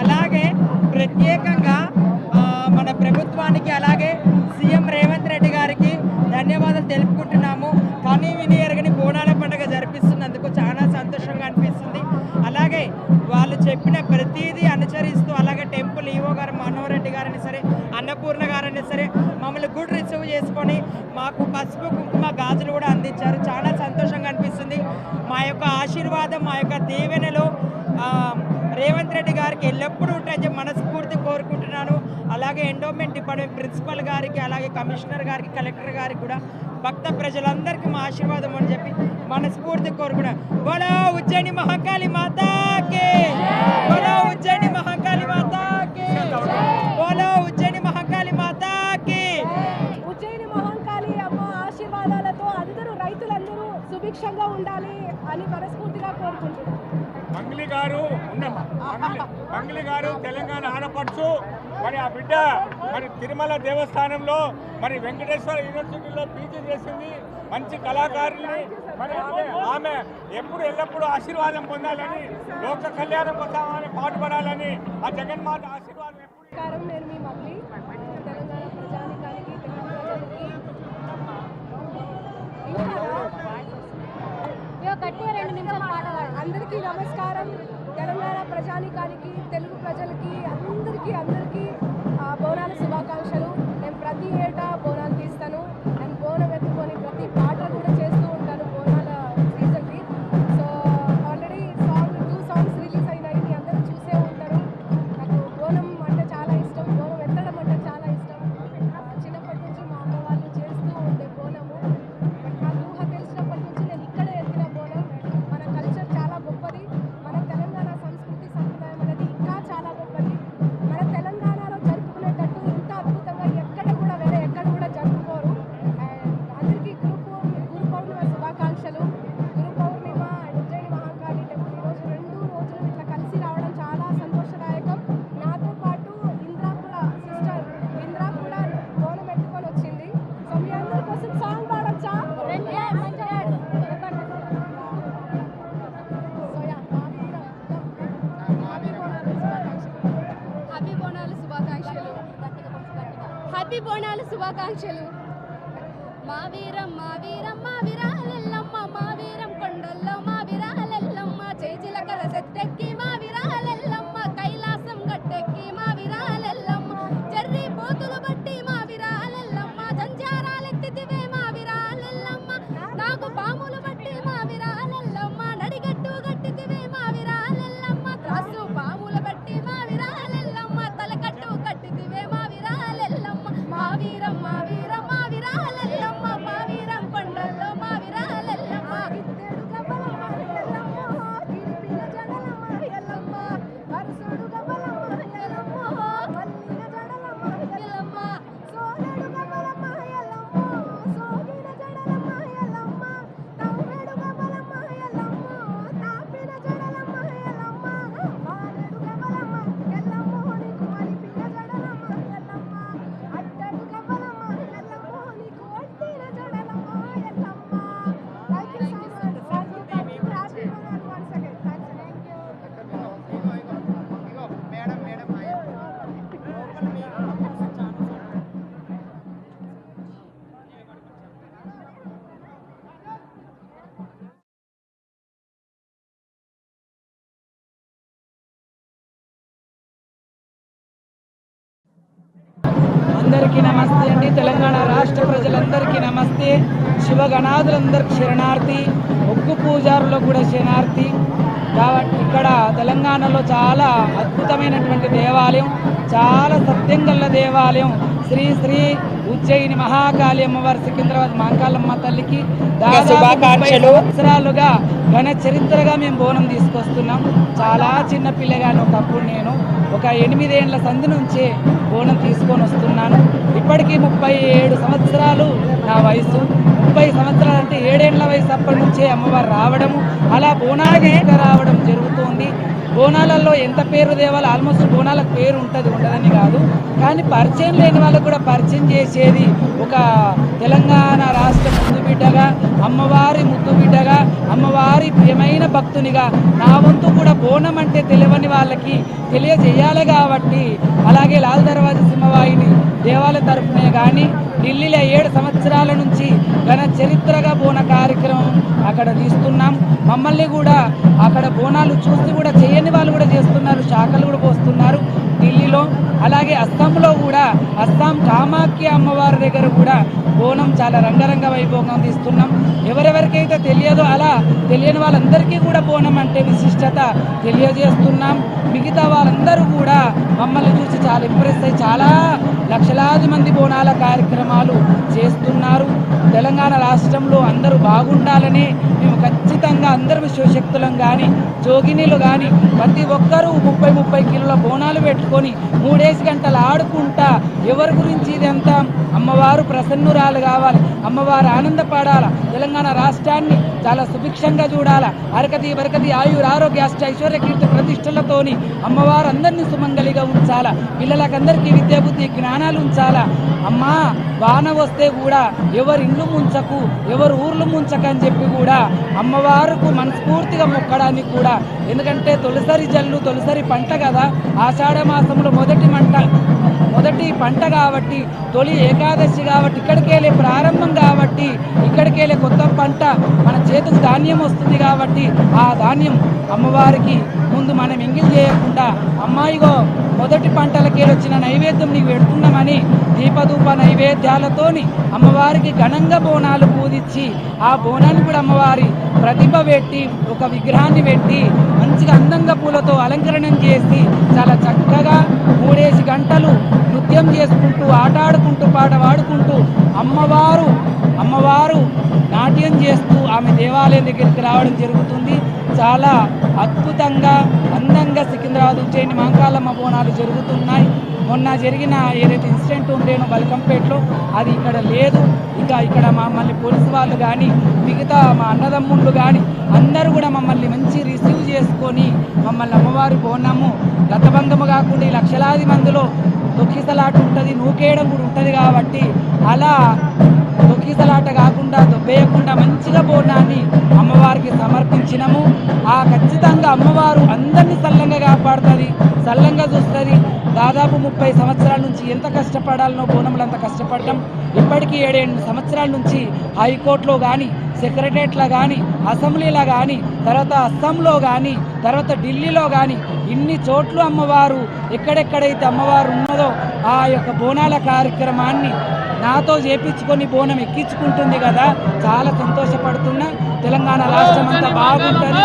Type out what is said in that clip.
అలాగే ప్రత్యేకంగా మన ప్రభుత్వానికి అలాగే సీఎం రేవంత్ రెడ్డి గారికి ధన్యవాదాలు తెలుపుకుంటున్నాము. కానీ విని ఎరగని బోనాల పండుగ జరిపిస్తున్నందుకు చాలా సంతోషంగా అనిపిస్తుంది. అలాగే వాళ్ళు చెప్పిన ప్రతిదీ అనుసరిస్తూ అలాగే టెంపుల్ ఈవో గారు మనోహర్ రెడ్డి గారైనా సరే, అన్నపూర్ణ గారైనా సరే మమ్మల్ని గుడ్ రిసీవ్ చేసుకొని మాకు పసుపు కుంకుమ గాజులు కూడా అందించారు. చాలా సంతోషంగా అనిపిస్తుంది. మా యొక్క ఆశీర్వాదం మా యొక్క దీవెనలో రేవంత్ రెడ్డి గారికి ఎల్లప్పుడూ ఉంటాయని మనస్ఫూర్తి కోరుకుంటున్నాను. అలాగే ఎండోమెంట్ డిపార్ట్మెంట్ ప్రిన్సిపల్ గారికి అలాగే కమిషనర్ గారికి కలెక్టర్ గారికి కూడా భక్త ప్రజలందరికీ మా ఆశీర్వాదం అని చెప్పి మనస్ఫూర్తి కోరుకున్నాను. బోలో ఉజ్జయిని మహాకాళి మాతాకి, బోలో ఉజ్జయిని మహాకాళి మాతాకి, బోలో ఉజ్జయిని మహాకాళి మాతాకి. ఉజ్జయిని మహాకాళి అమ్మ ఆశీర్వాదాలతో అందరూ రైతులందరూ సుభిక్షంగా ఉండాలి అని మనస్ఫూర్తిగా కోరుకుంటున్నాను. మంగళి గారు తెలంగాణ ఆడపడుచు. మరి ఆ బిడ్డ మరి తిరుమల దేవస్థానంలో మరి వెంకటేశ్వర యూనివర్సిటీలో పీజీ చేసింది. మంచి కళాకారుల్ని మరి ఆమె ఎప్పుడు ఎల్లప్పుడూ ఆశీర్వాదం పొందాలని, లోక కళ్యాణం కోసమని పాటుపడాలని ఆ జగన్మాత ఆశీర్వాదం ఎప్పుడు. నేను మీ మళ్ళీ తెలంగాణ ప్రజానికానికి అందరికీ నమస్కారం. తెలంగాణ ప్రజానికానికి తెలుగు ప్రజలకి అందరికీ బోనాల శుభాకాంక్షలు. నేను ప్రతి ఏటా బోనాలు తీస్తాను. నేను బోనం ఎత్తుకొని ప్రతి పాట కూడా చేస్తూ ఉంటాను బోనాల సీజన్కి. సో ఆల్రెడీ 2 సాంగ్స్ రిలీజ్ అయినాయి, అందరూ చూసే ఉంటారు. నాకు బోనం అంటే చాలా ఇష్టం, బోనం ఎత్తడం అంటే చాలా ఇష్టం. చిన్నప్పటి నుంచి మా అమ్మ వాళ్ళు చేస్తూ ఉండే బోనము. బట్ నాకు ఊహ తెలిసినప్పటి నుంచి నేను ఇక్కడే ఎత్తిన బోనం. మన కల్చర్ చాలా గొప్పది. మన తెలంగాణ సంస్కృతి సంప్రదాయం అనేది ఇంకా చాలా గొప్పది. మన తెలంగాణలో జరుపుకునేటట్టు ఇంత అద్భుతంగా ఎక్కడ కూడా జరుపుకోరు. అందరికీ గురు పౌర్ణిమ శుభాకాంక్షలు. గురు పౌర్ణిమ ఉజ్జయిని మహాకాళి టెంపుల్ ఈరోజు 2 రోజులు ఇట్లా కలిసి రావడం చాలా సంతోషదాయకం. నాతో పాటు ఇంద్రా కూడా బోనం ఎత్తుకొని వచ్చింది. సో మీ అందరి కోసం సాంగ్ పాడొచ్చా? హ్యాపీ బోనాలు శుభాకాంక్షలు. మా వీరం వీరాలెల్లమ్మ, మా వీరం కొండల్లో మా వీరాలెల్లమ్మ, చేజిలకల సెట్టెక్కి మా వీరాలెల్లమ్మ, కైలాసం గట్టెక్కి మా వీరాలెల్లమ్మ, జర్రి పోతులు బట్టి మా వీరాలెల్లమ్మ, జంజారాలెత్తితివే మా వీరాలెల్లమ్మ, నాకు పాములు బట్టి మా వీరాలెల్లమ్మ, నడిగట్టు గట్టితివే మా వీరాలెల్లమ్మ, త్రాసు పాములు బట్టి మా వీరాలెల్లమ్మ, తలకట్టు కట్టితివే మా వీరాలెల్లమ్మ, మా వీరం వీరాలెల్లమ్మ, మా వీరం కొండల్లో మా వీరాలెల్లమ్మ, గిద్దెడు గబలమ్మ ఎల్లమ్మ, గిరిపిన జడలమ్మ ఎల్లమ్మ, వరసుడు గబలమ్మ ఎల్లమ్మ, మల్లిన జడలమ్మ ఎల్లమ్మ, సోనడు గబలమ్మ ఎల్లమ్మ, సోగిన జడలమ్మ ఎల్లమ్మ, తవ్వెడు గబలమ్మ ఎల్లమ్మ, తాపిన జడలమ్మ ఎల్లమ్మ, మానడు గబలమ్మ ఎల్లమ్మ, నీకు అలిపిన జడలమ్మ ఎల్లమ్మ, అట్టడు గబలమ్మ ఎల్లమ్మ, నీకు ఒట్టిన జడలమ్మ Yellamma. Thank you so much. Happy Bonalu once again. Thank you. అందరికీ నమస్తే అండి. తెలంగాణ రాష్ట్ర ప్రజలందరికీ నమస్తే. శివగణాదులందరికీ శరణార్థి, ఒగ్గు పూజారులకు కూడా శరణార్థి. కాబట్టి ఇక్కడ తెలంగాణలో చాలా అద్భుతమైనటువంటి దేవాలయం, చాలా సత్యం గల్ల దేవాలయం శ్రీ శ్రీ ఉజ్జయిని మహాకాళి అమ్మవారి సికింద్రాబాద్ మహాకాళమ్మ తల్లికి దాదాపు 30 సంవత్సరాలుగా ఘన చరిత్రగా మేము బోనం తీసుకొస్తున్నాం. చాలా చిన్న పిల్లగాను ఒకప్పుడు నేను ఒక 8 ఏళ్ల సంధి నుంచే బోనం తీసుకొని వస్తున్నాను. ఇప్పటికీ 37 సంవత్సరాలు నా వయసు. 30 సంవత్సరాలు అంటే 7 ఏళ్ల వయసు అప్పటి నుంచే అమ్మవారు రావడము, అలా బోనాలకే రావడం జరుగుతుంది. బోనాలలో ఎంత పేరు దేవాలో ఆల్మోస్ట్ బోనాలకు పేరు ఉండదని కాదు, కానీ పరిచయం లేని వాళ్ళకు కూడా పరిచయం చేసేది ఒక తెలంగాణ రాష్ట్ర ముద్దు బిడ్డగా, అమ్మవారి ముద్దు బిడ్డగా, అమ్మవారి ప్రియమైన భక్తునిగా నా వంతు కూడా బోనం అంటే తెలియని వాళ్ళకి తెలియజేయాలి కాబట్టి అలాగే లాల్ దర్వాజా సింహవాహిని దేవాలయ తరఫునే కానీ ఢిల్లీలో 7 సంవత్సరాల నుంచి ఘన చరిత్రగా బోన కార్యక్రమం అక్కడ తీస్తున్నాం. మమ్మల్ని కూడా అక్కడ బోనాలు చూసి కూడా చేయని వాళ్ళు కూడా చేస్తున్నారు, శాఖలు కూడా పోస్తున్నారు ఢిల్లీలో. అలాగే అస్సాంలో కూడా అస్సాం కామాఖ్య అమ్మవారి దగ్గర కూడా బోనం చాలా రంగరంగ వైభవంగా తీస్తున్నాం. ఎవరెవరికైతే తెలియదో అలా తెలియని వాళ్ళందరికీ కూడా బోనం అంటే విశిష్టత తెలియజేస్తున్నాం. మిగతా వాళ్ళందరూ కూడా మమ్మల్ని చూసి చాలా ఇంప్రెస్ అయ్యి చాలా లక్షలాది మంది బోనాల కార్యక్రమాలు చేస్తున్నారు. తెలంగాణ రాష్ట్రంలో అందరూ బాగుండాలని మేము ఖచ్చితంగా అందరూ శివశక్తులం కానీ జోగినీలు కానీ ప్రతి ఒక్కరూ 30 కిలోల బోనాలు పెట్టుకొని 3 గంటలు ఆడుకుంటా ఎవరి గురించి ఇదంతా అమ్మవారు ప్రసన్నురాలు కావాలి, అమ్మవారు ఆనందపడాలా, తెలంగాణ రాష్ట్రాన్ని చాలా సుభిక్షంగా చూడాలా, అరకతి బరకతి ఆయుర్ ఆరోగ్య అష్ట ఐశ్వర్య కీర్తి ప్రతిష్టలతోని అమ్మవారు అందరినీ సుమంగలిగా ఉంచాలా, పిల్లలకందరికీ విద్యా బుద్ధి జ్ఞానాలు ఉంచాలా. అమ్మా వాన వస్తే కూడా ఎవరు ఇండ్లు ముంచకు, ఎవరు ఊర్లు ముంచకని చెప్పి కూడా అమ్మవారికి మనస్ఫూర్తిగా మొక్కడానికి కూడా, ఎందుకంటే తొలిసరి జల్లు తొలిసరి పంట కదా, ఆషాఢ మాసంలో మొదటి పంట కాబట్టి, తొలి ఏకాదశి కాబట్టి, ఇక్కడికెళ్ళే ప్రారంభం కాబట్టి, ఇక్కడికెళ్ళే కొత్త పంట మన చేతికి ధాన్యం వస్తుంది కాబట్టి ఆ ధాన్యం అమ్మవారికి ముందు మనం ఎంగిల్ చేయకుండా అమ్మాయిగో మొదటి పంటలకి వచ్చిన నైవేద్యం నీకు పెడుతున్నామని దీపధూప నైవేద్యాలతోని అమ్మవారికి ఘనంగా బోనాలు పూజించి ఆ బోనాన్ని కూడా అమ్మవారి ప్రతిభ పెట్టి ఒక విగ్రహాన్ని పెట్టి మంచిగా అందంగా పూలతో అలంకరణం చేసి చాలా చక్కగా 3 గంటలు నృత్యం చేసుకుంటూ ఆటాడుకుంటూ పాట పాడుకుంటూ అమ్మవారు నాట్యం చేస్తూ ఆమె దేవాలయం దగ్గరికి రావడం జరుగుతుంది. చాలా అద్భుతంగా అందంగా సికింద్రాబాద్ ఉజ్జయిని మహంకాళమ్మ బోనాలు జరుగుతున్నాయి. మొన్న జరిగిన ఏదైతే ఇన్సిడెంట్ ఉండేనో బల్కంపేటలో అది ఇక్కడ లేదు. ఇక్కడ మమ్మల్ని పోలీసు వాళ్ళు కానీ మిగతా మా అన్నదమ్ముళ్ళు కానీ అందరూ కూడా మమ్మల్ని మంచి రిసీవ్ చేసుకొని మమ్మల్ని అమ్మవారి బోనము గతబంధము కాకుండా ఈ లక్షలాది మందిలో తొక్కిసలాట ఉంటుంది, నూకేయడం కూడా ఉంటుంది కాబట్టి అలా తొక్కిసలాట కాకుండా దొబ్బేయకుండా మంచిగా బోనాన్ని అమ్మవారికి సమర్పించినము. ఖచ్చితంగా అమ్మవారు అందరినీ సల్లంగా కాపాడుతుంది, సల్లంగా చూస్తుంది. దాదాపు 30 సంవత్సరాల నుంచి ఎంత కష్టపడాలనో బోనములు అంత కష్టపడ్డాం. ఇప్పటికీ 7 సంవత్సరాల నుంచి హైకోర్టులో కానీ, సెక్రటరియట్లో కానీ, అసెంబ్లీలో కానీ, తర్వాత అస్సాంలో కానీ, తర్వాత ఢిల్లీలో కానీ ఇన్ని చోట్ల అమ్మవారు ఎక్కడెక్కడైతే అమ్మవారు ఉన్నదో ఆ యొక్క బోనాల కార్యక్రమాన్ని నాతో చేపించుకొని బోనం ఎక్కించుకుంటుంది కదా, చాలా సంతోషపడుతున్నా. తెలంగాణ రాష్ట్రం అంతా బాగుంటుంది.